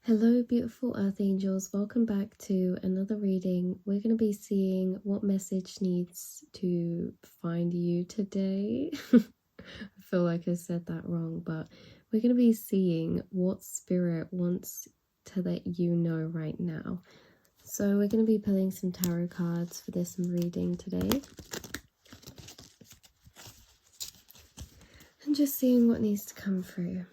Hello, beautiful earth angels. Welcome back to another reading. We're going to be seeing what message needs to find you today. I feel like I said that wrong, but we're going to be seeing what spirit wants to let you know right now. So we're going to be pulling some tarot cards for this reading today. And just seeing what needs to come through.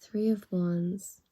Three of Wands.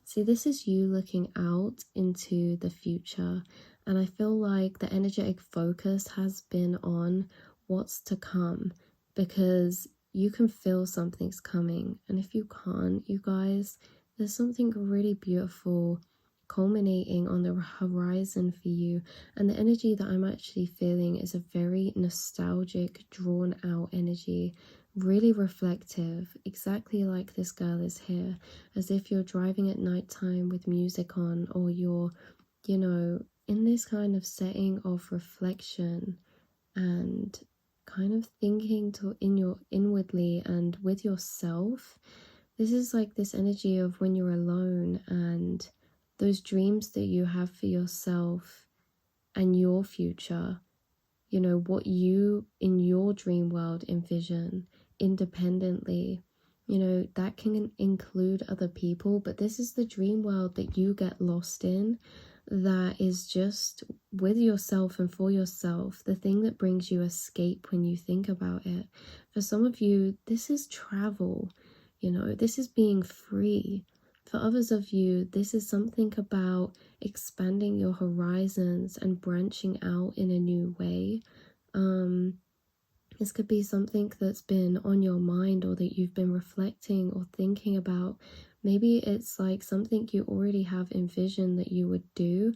See, this is you looking out into the future, and I feel like the energetic focus has been on what's to come, because you can feel something's coming. And if you can't, you guys, there's something really beautiful culminating on the horizon for you. And the energy that I'm actually feeling is a very nostalgic, drawn out energy, really reflective, exactly like this girl is here, as if you're driving at nighttime with music on, or you're, in this kind of setting of reflection and kind of thinking inwardly and with yourself. This is like this energy of when you're alone and those dreams that you have for yourself and your future, what you in your dream world envision independently. That can include other people, but this is the dream world that you get lost in, that is just with yourself and for yourself, the thing that brings you escape when you think about it. For some of you, this is travel, this is being free. For others of you, this is something about expanding your horizons and branching out in a new way. This could be something that's been on your mind, or that you've been reflecting or thinking about. Maybe it's like something you already have envisioned that you would do.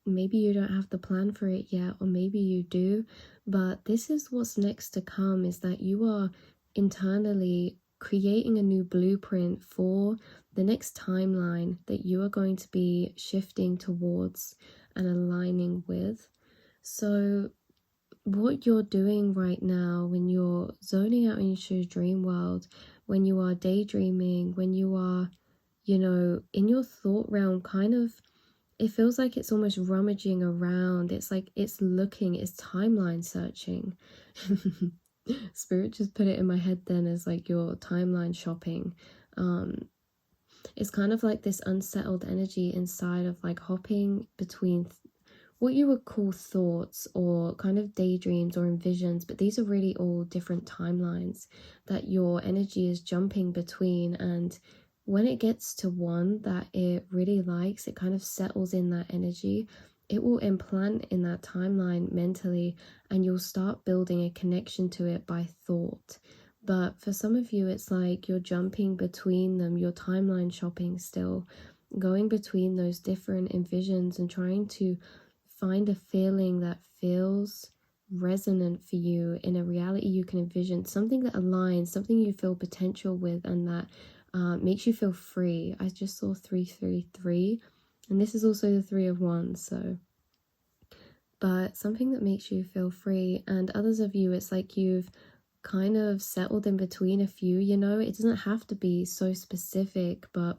Maybe you don't have the plan for it yet, or maybe you do, but this is what's next to come, is that you are internally creating a new blueprint for the next timeline that you are going to be shifting towards and aligning with. So what you're doing right now, when you're zoning out into your dream world, when you are daydreaming, when you are, in your thought realm, kind of, it feels like it's almost rummaging around. It's like it's timeline searching. Spirit just put it in my head then as like your timeline shopping. It's kind of like this unsettled energy inside of like hopping between what you would call thoughts or kind of daydreams or envisions, but these are really all different timelines that your energy is jumping between. And when it gets to one that it really likes, it kind of settles in that energy. It will implant in that timeline mentally, and you'll start building a connection to it by thought. But for some of you, it's like you're jumping between them, you're timeline shopping still, going between those different envisions and trying to find a feeling that feels resonant for you in a reality you can envision, something that aligns, something you feel potential with, and that makes you feel free. I just saw 333, and this is also the Three of Wands, but something that makes you feel free. And others of you, it's like you've kind of settled in between a few, it doesn't have to be so specific, but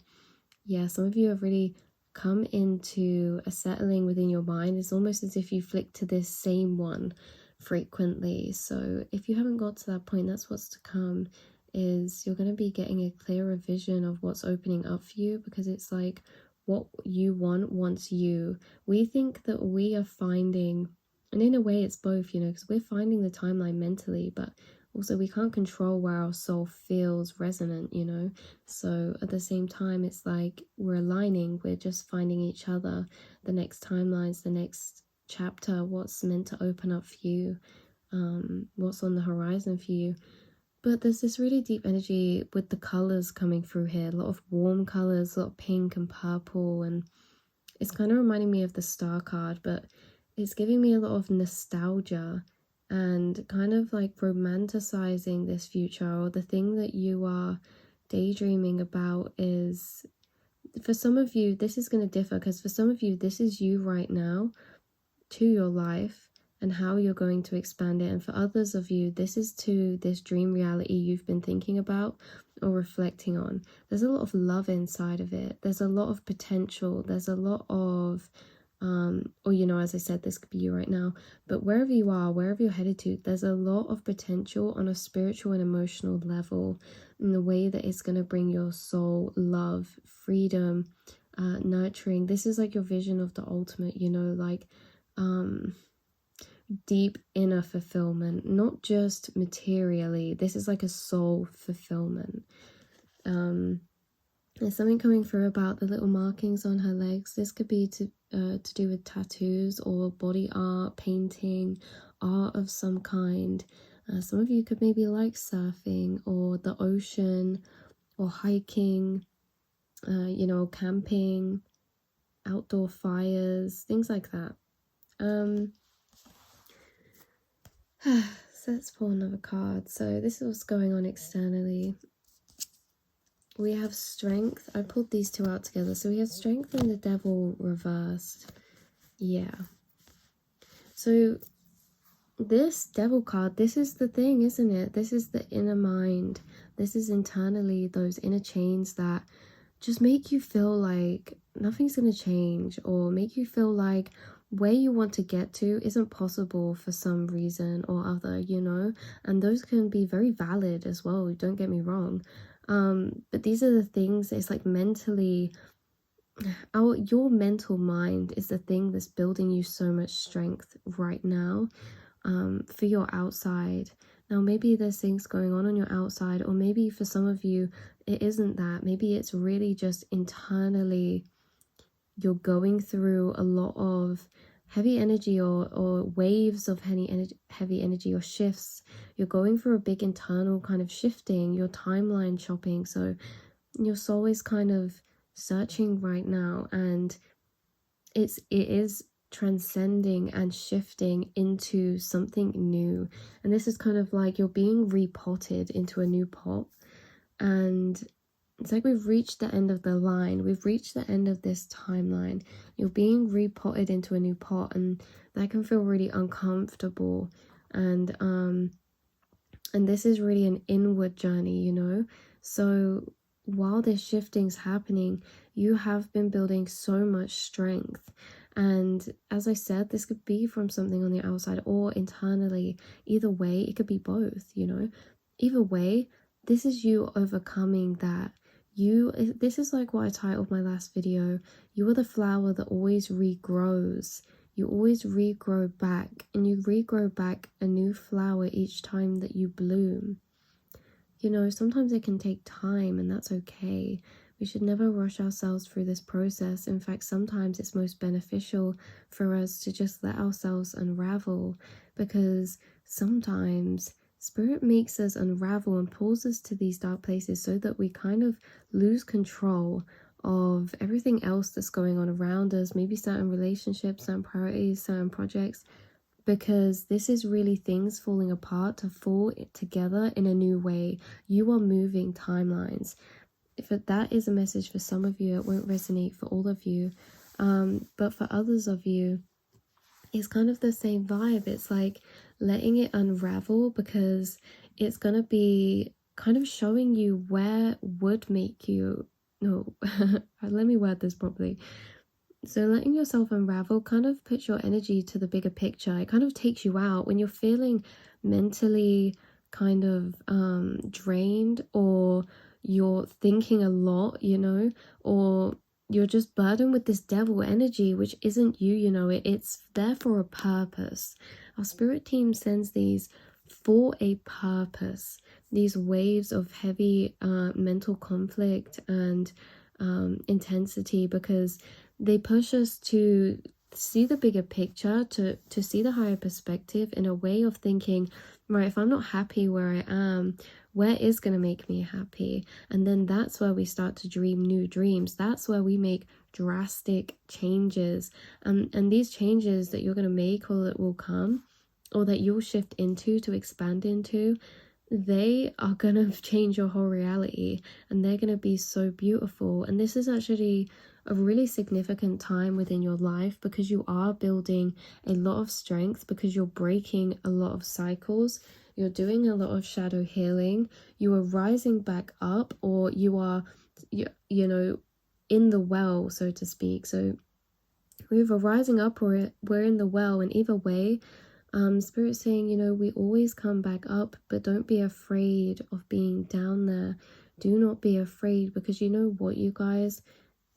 yeah, some of you have really come into a settling within your mind. It's almost as if you flick to this same one frequently. So if you haven't got to that point, that's what's to come, is you're going to be getting a clearer vision of what's opening up for you, because it's like what you want wants you. We think that we are finding, and in a way it's both, because we're finding the timeline mentally, but also we can't control where our soul feels resonant, so at the same time, it's like we're aligning, we're just finding each other, the next timelines, the next chapter, what's meant to open up for you, what's on the horizon for you. But there's this really deep energy with the colors coming through here, a lot of warm colors, a lot of pink and purple, and it's kind of reminding me of the Star card, but it's giving me a lot of nostalgia and kind of like romanticizing this future, or the thing that you are daydreaming about. Is, for some of you, this is going to differ, because for some of you, this is you right now to your life, and how you're going to expand it. And for others of you, this is to this dream reality you've been thinking about or reflecting on. There's a lot of love inside of it. There's a lot of potential. There's a lot of or as I said, this could be you right now, but wherever you are, wherever you're headed to, there's a lot of potential on a spiritual and emotional level in the way that it's going to bring your soul love, freedom, nurturing. This is like your vision of the ultimate, like deep inner fulfillment, not just materially. This is like a soul fulfillment. There's something coming through about the little markings on her legs. This could be to do with tattoos or body art, painting, art of some kind. Some of you could maybe like surfing or the ocean or hiking, camping, outdoor fires, things like that. So let's pull another card. So this is what's going on externally. We have strength. I pulled these two out together. So we have strength and the devil reversed. Yeah. So this devil card, this is the thing, isn't it? This is the inner mind. This is internally those inner chains that just make you feel like nothing's going to change, or make you feel like where you want to get to isn't possible for some reason or other, and those can be very valid as well, don't get me wrong. But these are the things, it's like mentally, your mental mind is the thing that's building you so much strength right now, for your outside. Now, maybe there's things going on your outside, or maybe for some of you, it isn't that. Maybe it's really just internally, you're going through a lot of heavy energy or waves of heavy energy or shifts. You're going through a big internal kind of shifting, your timeline chopping. So your soul is kind of searching right now, and it is transcending and shifting into something new. And this is kind of like you're being repotted into a new pot, and it's like we've reached the end of the line. We've reached the end of this timeline. You're being repotted into a new pot, and that can feel really uncomfortable. And this is really an inward journey, So while this shifting's happening, you have been building so much strength. And as I said, this could be from something on the outside or internally. Either way, it could be both, Either way, this is you overcoming that. This is like what I titled my last video. You are the flower that always regrows. You always regrow back, and you regrow back a new flower each time that you bloom. Sometimes it can take time, and that's okay. We should never rush ourselves through this process. In fact, sometimes it's most beneficial for us to just let ourselves unravel, because sometimes Spirit makes us unravel and pulls us to these dark places so that we kind of lose control of everything else that's going on around us, maybe certain relationships, certain priorities, certain projects, because this is really things falling apart to fall together in a new way. You are moving timelines. If that is a message for some of you, it won't resonate for all of you. But for others of you, it's kind of the same vibe. It's like letting it unravel, because it's going to be kind of showing you where would make you, no, let me word this properly. So letting yourself unravel kind of puts your energy to the bigger picture. It kind of takes you out when you're feeling mentally kind of drained, or you're thinking a lot, or you're just burdened with this devil energy, which isn't you, it's there for a purpose. Our spirit team sends these for a purpose, these waves of heavy mental conflict and intensity, because they push us to see the bigger picture, to see the higher perspective, in a way of thinking, right, if I'm not happy where I am, where is going to make me happy? And then that's where we start to dream new dreams. That's where we make drastic changes. And these changes that you're going to make, or that will come, or that you'll shift into, to expand into, they are going to change your whole reality, and they're going to be so beautiful. And this is actually a really significant time within your life, because you are building a lot of strength, because you're breaking a lot of cycles, you're doing a lot of shadow healing, you are rising back up, or you are, you know, in the well, so to speak. So we're either rising up or we're in the well, and either way, Spirit's saying, you know, we always come back up, but don't be afraid of being down there. Do not be afraid, because you know what, you guys,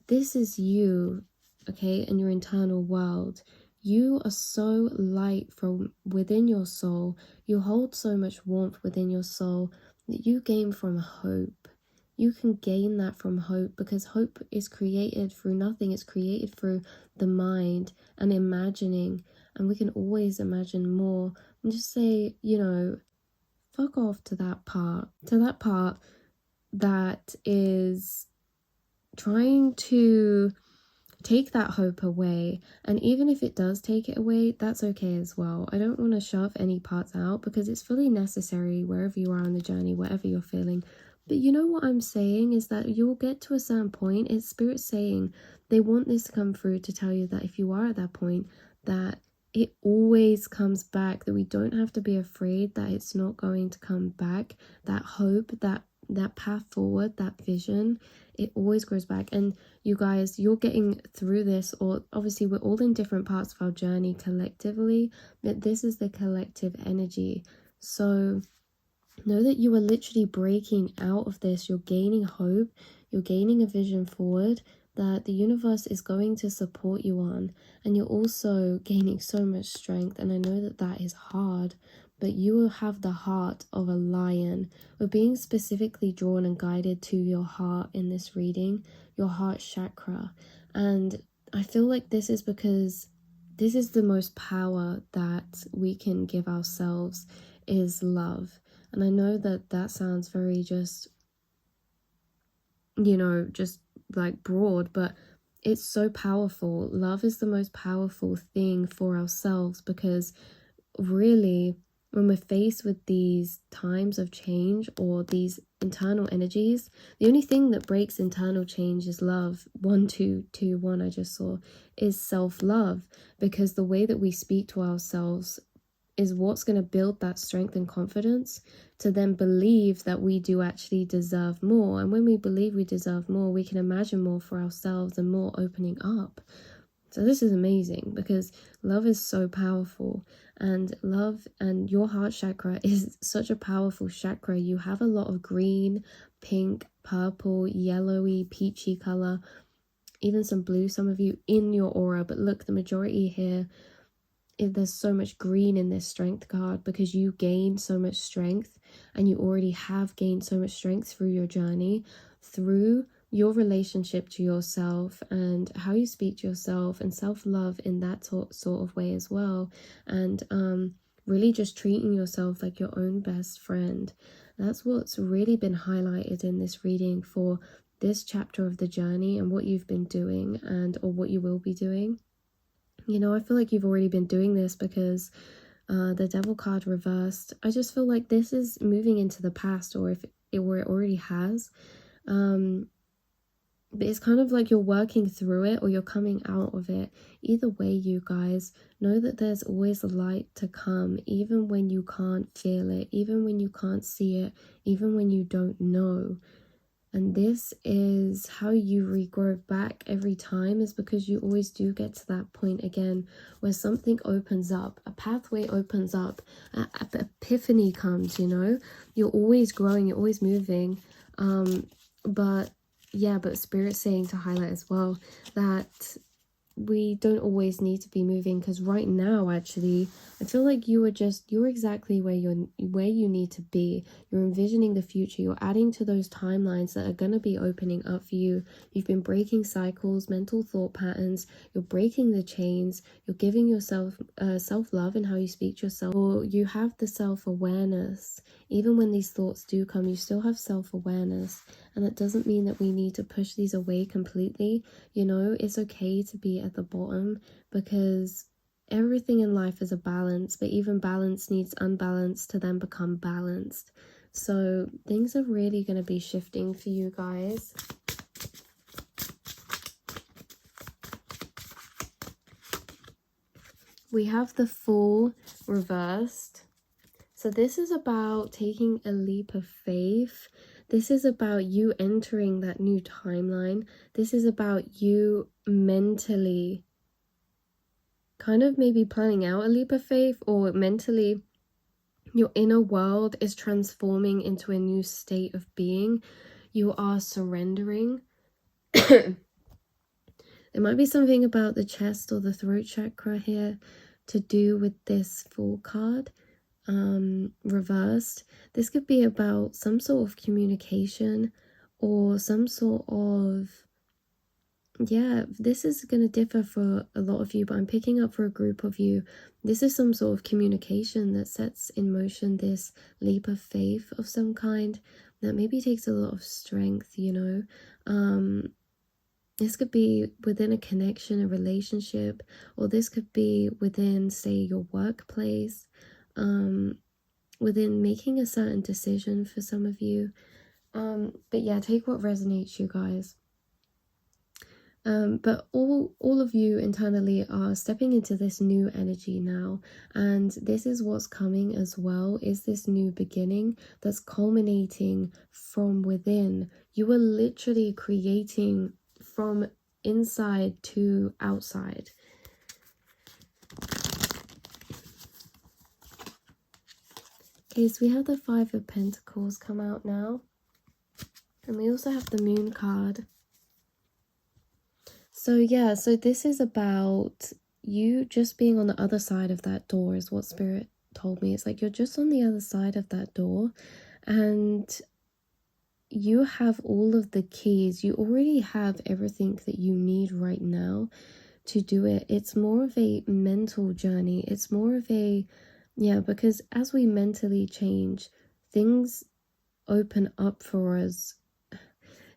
this is you, okay, in your internal world. You are so light from within your soul. You hold so much warmth within your soul that you gain from hope. You can gain that from hope, because hope is created through nothing. It's created through the mind and imagining, and we can always imagine more. And just say, you know, fuck off to that part that is trying to take that hope away. And even if it does take it away, that's okay as well. I don't want to shove any parts out, because it's fully necessary wherever you are on the journey, whatever you're feeling. But you know what I'm saying is that you'll get to a certain point. It's Spirit saying they want this to come through to tell you that if you are at that point, that it always comes back, that we don't have to be afraid that it's not going to come back. That hope, that path forward, that vision, it always grows back. And you guys, you're getting through this, or obviously we're all in different parts of our journey collectively, but this is the collective energy. So know that you are literally breaking out of this. You're gaining hope, you're gaining a vision forward that the universe is going to support you on, and you're also gaining so much strength. And I know that that is hard, but you will have the heart of a lion. We're being specifically drawn and guided to your heart in this reading, your heart chakra. And I feel like this is because this is the most power that we can give ourselves, is love. And I know that that sounds very just, you know, just like broad, but it's so powerful. Love is the most powerful thing for ourselves, because really, when we're faced with these times of change or these internal energies, the only thing that breaks internal change is love. 1 2 2 1 I just saw is self-love, because the way that we speak to ourselves is what's going to build that strength and confidence to then believe that we do actually deserve more. And when we believe we deserve more, we can imagine more for ourselves and more opening up. So this is amazing, because love is so powerful, and love and your heart chakra is such a powerful chakra. You have a lot of green, pink, purple, yellowy, peachy color, even some blue, some of you, in your aura. But look, the majority here, there's so much green in this strength card, because you gain so much strength, and you already have gained so much strength through your journey, through your relationship to yourself and how you speak to yourself, and self-love in that sort of way as well. And really just treating yourself like your own best friend. That's what's really been highlighted in this reading for this chapter of the journey, and what you've been doing, and or what you will be doing. You know, I feel like you've already been doing this, because the Devil card reversed, I just feel like this is moving into the past, or if it already has. But it's kind of like you're working through it, or you're coming out of it. Either way, you guys, know that there's always a light to come, even when you can't feel it, even when you can't see it, even when you don't know. And this is how you regrow back every time, is because you always do get to that point again where something opens up, a pathway opens up, an epiphany comes, you know. You're always growing, you're always moving. But Spirit's saying to highlight as well that we don't always need to be moving, because right now, actually, I feel like you're exactly where you need to be. You're envisioning the future. You're adding to those timelines that are going to be opening up for you. You've been breaking cycles, mental thought patterns. You're breaking the chains. You're giving yourself self-love in how you speak to yourself. Or you have the self-awareness. Even when these thoughts do come, you still have self-awareness. And that doesn't mean that we need to push these away completely. You know, it's okay to be at the bottom, because everything in life is a balance, but even balance needs unbalance to then become balanced. So things are really going to be shifting for you guys. We have the Fool reversed. So this is about taking a leap of faith. This is about you entering that new timeline. This is about you mentally kind of maybe planning out a leap of faith, or mentally your inner world is transforming into a new state of being. You are surrendering. There might be something about the chest or the throat chakra here to do with this Fool card reversed. This could be about some sort of communication or some sort of, yeah, this is going to differ for a lot of you, but I'm picking up for a group of you. This is some sort of communication that sets in motion this leap of faith of some kind that maybe takes a lot of strength, you know. This could be within a connection, a relationship, or this could be within, say, your workplace, within making a certain decision for some of you. But yeah, take what resonates, you guys. But all of you internally are stepping into this new energy now, and this is what's coming as well, is this new beginning that's culminating from within. You are literally creating from inside to outside. Okay, so we have the Five of Pentacles come out now, and we also have the Moon card. So yeah, so this is about you just being on the other side of that door, is what Spirit told me. It's like you're just on the other side of that door, and you have all of the keys. You already have everything that you need right now to do it. It's more of a mental journey. It's more of a, yeah, because as we mentally change, things open up for us.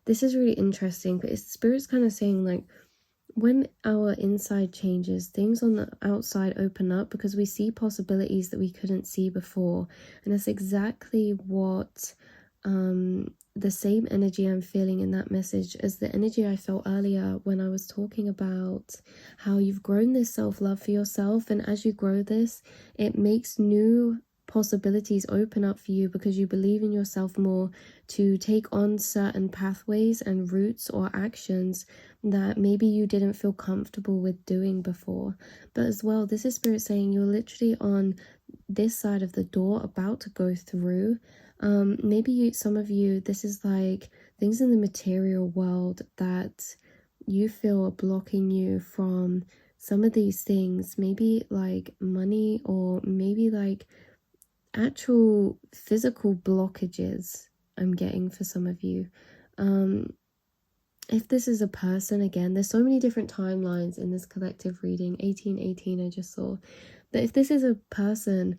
This is really interesting, but Spirit's kind of saying, like, when our inside changes, things on the outside open up because we see possibilities that we couldn't see before. And that's exactly what the same energy I'm feeling in that message as the energy I felt earlier when I was talking about how you've grown this self-love for yourself. And as you grow this, it makes new possibilities open up for you because you believe in yourself more to take on certain pathways and routes or actions that maybe you didn't feel comfortable with doing before. But as well, this is Spirit saying you're literally on this side of the door about to go through. Maybe some of you, this is like things in the material world that you feel are blocking you from some of these things, maybe like money, or maybe like actual physical blockages I'm getting for some of you. If this is a person, again, there's so many different timelines in this collective reading. 1818 I just saw. But if this is a person,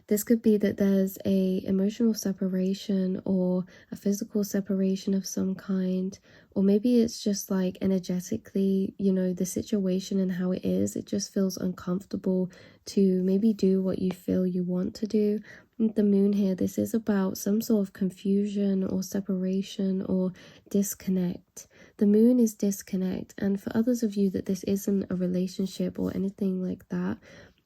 this could be that there's a emotional separation or a physical separation of some kind, or maybe it's just like energetically, you know, the situation and how it is, it just feels uncomfortable to maybe do what you feel you want to do. The Moon here, this is about some sort of confusion or separation or disconnect. The Moon is disconnect, and for others of you that this isn't a relationship or anything like that,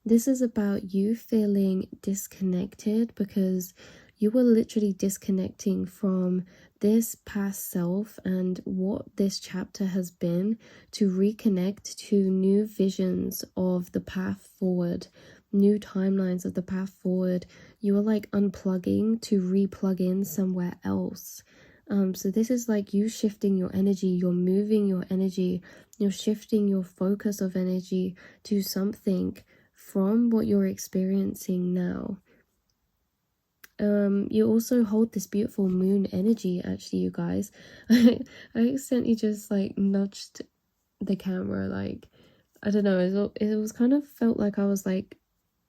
this is about you feeling disconnected because you were literally disconnecting from this past self and what this chapter has been to reconnect to new visions of the path forward, new timelines of the path forward. You are like unplugging to re-plug in somewhere else. So this is like you shifting your energy, you're moving your energy, you're shifting your focus of energy to something from what you're experiencing now. You also hold this beautiful moon energy, actually, you guys. I accidentally just like nudged the camera, like, I don't know, it was kind of felt like I was like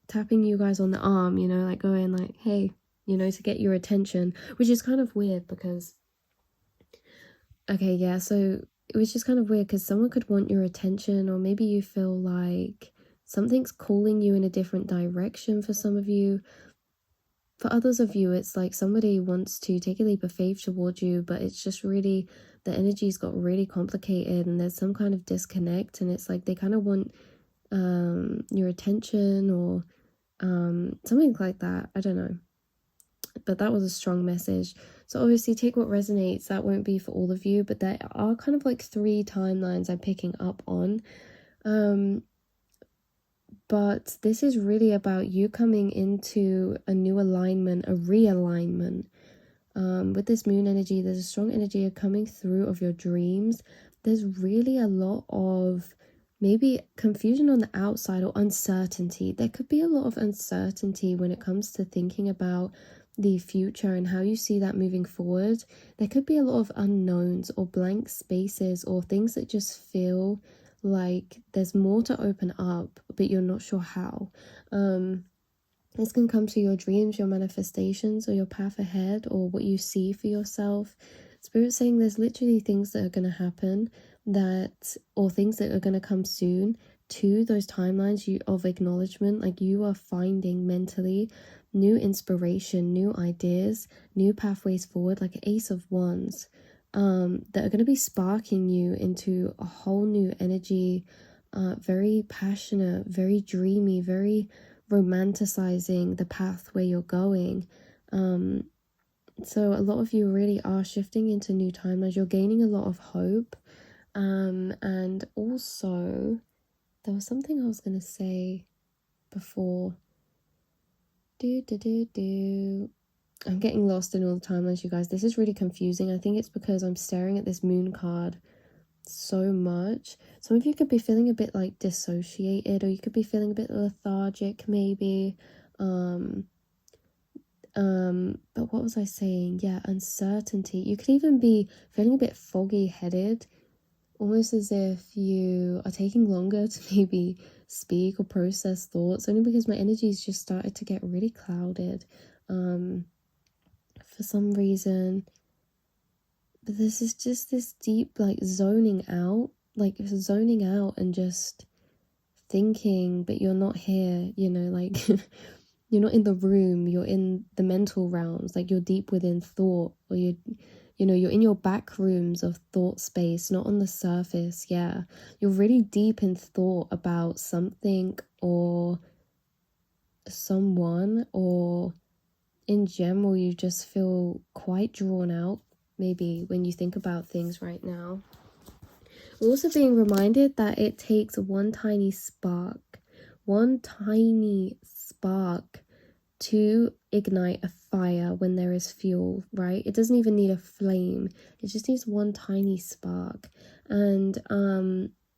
tapping you guys on the arm, you know, like going like, hey, you know, to get your attention, which is kind of weird because, okay, yeah, so it was just kind of weird because someone could want your attention, or maybe you feel like something's calling you in a different direction for some of you. For others of you, it's like somebody wants to take a leap of faith towards you, but it's just really, the energy's got really complicated and there's some kind of disconnect, and it's like they kind of want your attention, or something like that. I don't know, but that was a strong message. So obviously take what resonates. That won't be for all of you, but there are kind of like 3 timelines I'm picking up on. But this is really about you coming into a new alignment, a realignment. With this moon energy, there's a strong energy coming through of your dreams. There's really a lot of maybe confusion on the outside, or uncertainty. There could be a lot of uncertainty when it comes to thinking about the future and how you see that moving forward. There could be a lot of unknowns or blank spaces, or things that just feel like there's more to open up, but you're not sure how. This can come to your dreams, your manifestations, or your path ahead, or what you see for yourself. Spirit's saying there's literally things that are going to happen, or things that are going to come soon to those timelines of acknowledgement. Like, you are finding mentally new inspiration, new ideas, new pathways forward, like an Ace of Wands, that are going to be sparking you into a whole new energy, very passionate, very dreamy, very romanticizing the path where you're going. So a lot of you really are shifting into new timelines. You're gaining a lot of hope. And also, there was something I was going to say before. I'm getting lost in all the timelines, you guys. This is really confusing. I think it's because I'm staring at this moon card so much. Some of you could be feeling a bit like dissociated, or you could be feeling a bit lethargic maybe. But what was I saying? Yeah, uncertainty. You could even be feeling a bit foggy headed, almost as if you are taking longer to maybe speak or process thoughts, only because my energy's just started to get really clouded for some reason. But this is just this deep, like, zoning out and just thinking, but you're not here, like you're not in the room, you're in the mental realms, like you're deep within thought, or you're in your back rooms of thought space, not on the surface. Yeah, you're really deep in thought about something or someone, or in general, you just feel quite drawn out, maybe, when you think about things right now. We're also being reminded that it takes one tiny spark to ignite a fire when there is fuel, right? It doesn't even need a flame. It just needs one tiny spark. And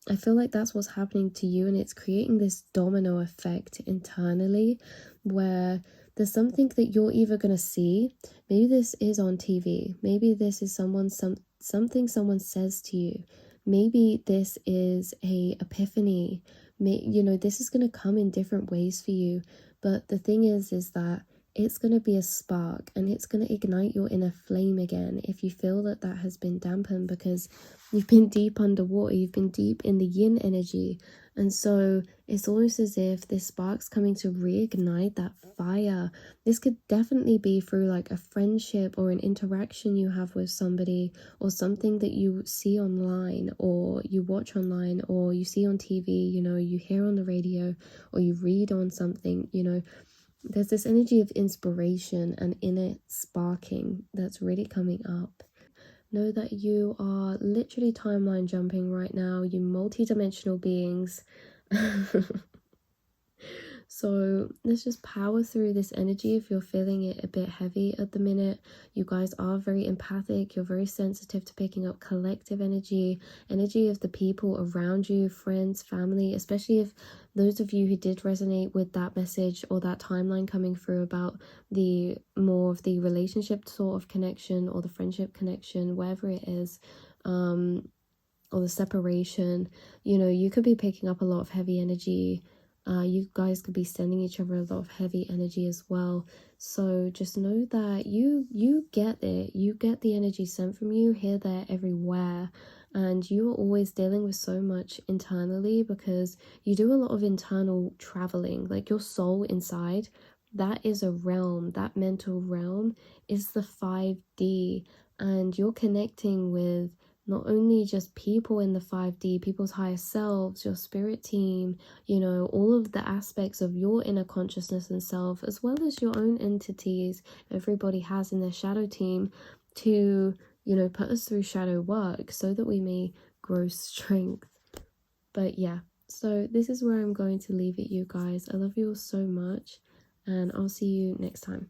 I feel like that's what's happening to you, and it's creating this domino effect internally, where there's something that you're either going to see. Maybe this is on TV. Maybe this is something someone says to you. Maybe this is a epiphany. This is going to come in different ways for you. But the thing is that it's going to be a spark, and it's going to ignite your inner flame again if you feel that has been dampened, because you've been deep underwater, you've been deep in the yin energy. And so it's almost as if this spark's coming to reignite that fire. This could definitely be through like a friendship or an interaction you have with somebody, or something that you see online, or you watch online, or you see on TV, you hear on the radio, or you read on something. There's this energy of inspiration and inner sparking that's really coming up. Know that you are literally timeline jumping right now, you multi-dimensional beings. So let's just power through this energy. If you're feeling it a bit heavy at the minute, you guys are very empathic, you're very sensitive to picking up collective energy of the people around you, friends, family, especially if those of you who did resonate with that message or that timeline coming through about the more of the relationship sort of connection, or the friendship connection, wherever it is, or the separation, you could be picking up a lot of heavy energy. You guys could be sending each other a lot of heavy energy as well. So just know that you get it. You get the energy sent from you here, there, everywhere. And you are always dealing with so much internally, because you do a lot of internal traveling. Like, your soul inside, that is a realm. That mental realm is the 5D. And you're connecting with not only just people in the 5D, people's higher selves, your spirit team, you know, all of the aspects of your inner consciousness and self, as well as your own entities everybody has in their shadow team, to, you know, put us through shadow work so that we may grow strength. But yeah, so this is where I'm going to leave it, you guys. I love you all so much, and I'll see you next time.